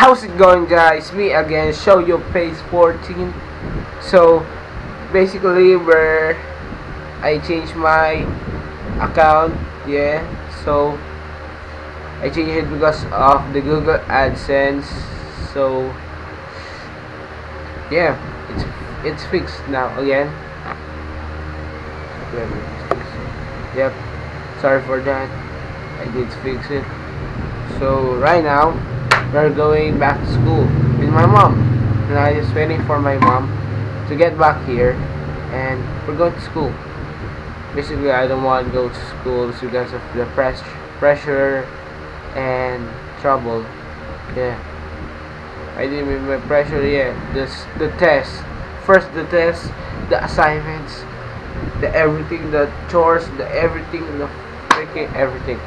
How's it going, guys? Me again, Show You Page 14. So basically where I changed my account, yeah. So I changed it because of the Google AdSense. So yeah, it's fixed now again. Yep, sorry for that. I did fix it. So right now we're going back to school with my mom, and I just waiting for my mom to get back here, and we're going to school. Basically, I don't want to go to school because of the pressure and trouble. Yeah, I didn't mean by pressure. Yeah, the test. First the test, the assignments, the everything, the chores, the everything, the freaking everything.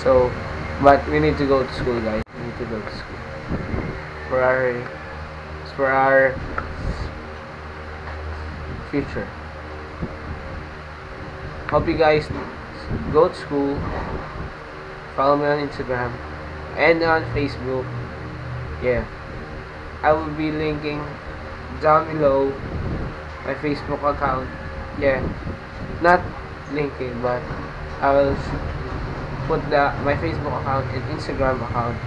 So, but we need to go to school, guys. We need to go to school for our future. Hope you guys go to school. Follow me on Instagram and on Facebook. Yeah, I will be linking down below my Facebook account. Yeah, not linking, but I will put my Facebook account and Instagram account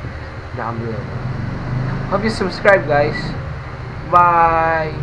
down below. Hope you subscribe, guys. Bye.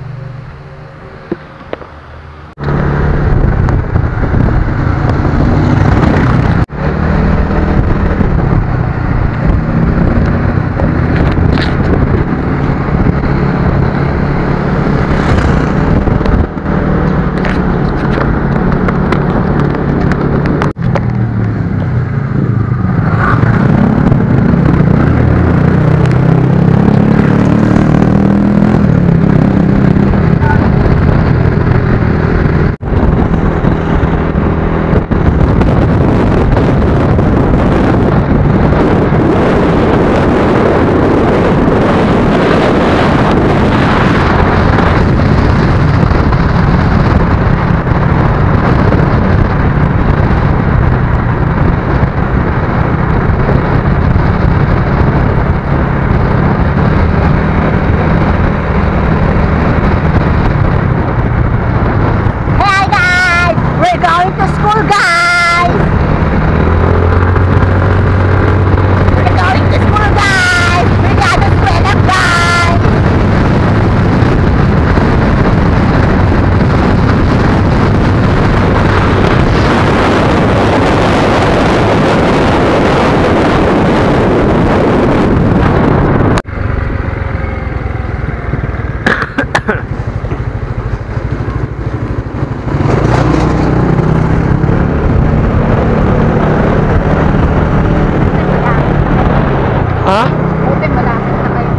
Ha? Buti malapit na kayo.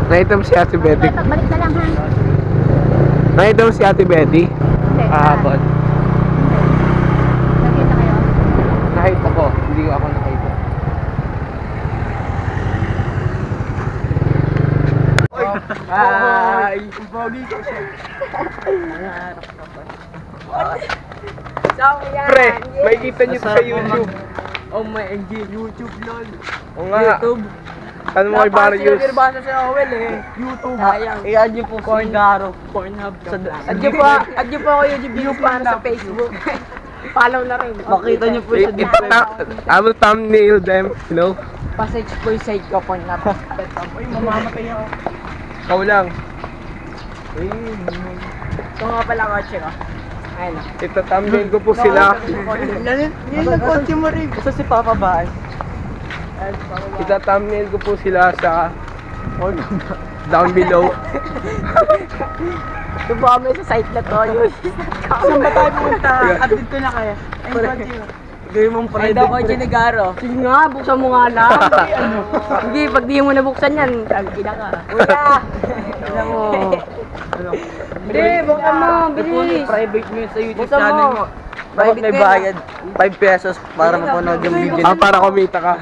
Nakita mo si Ate Betty? Balik na lang, ha? Nakita mo si Ate Betty? Hindi. Kahapon. Nakita kayo? Nakita ko. Hindi ako nakita. Hi! Pogi ko siya. Pre, may kita nyo sa YouTube. Oh my God, YouTube lol. O nga. YouTube. Ano mo kay Barrios? Napasa si Owel eh. YouTube. Sayang. I-add nyo po si Garo. Pornhub. Add nyo po ako YouTube view para sa Facebook. Follow na rin. Makita nyo po sa I will thumbnail them, you know? Passage po yung side ko, Pornhub. Uy, mamamatay ako. Ikaw lang. Ito nga pala kotse ko. Ayun. Ito thumbnail ko po sila. Yan lang konti mo rin. Gusto si Papa Baas. Ito thumbnail ko po sila sa down below. Ito po kami sa site na to. Saan ba tayo pumunta? Update ko na kaya. Ay, konti mo. Gawin mong Ay private. daw kotse ni Garo. Sige nga, buksan mo nga lang. Hindi, pag di mo nabuksan yan, tagina ka. Kuya! Ano mo? Hindi, buksan mo, bilis. Private mo yun sa YouTube Buksan channel mo. mo. Dapat may bayad 5 pesos para mapanood yung video. Para kumita ka.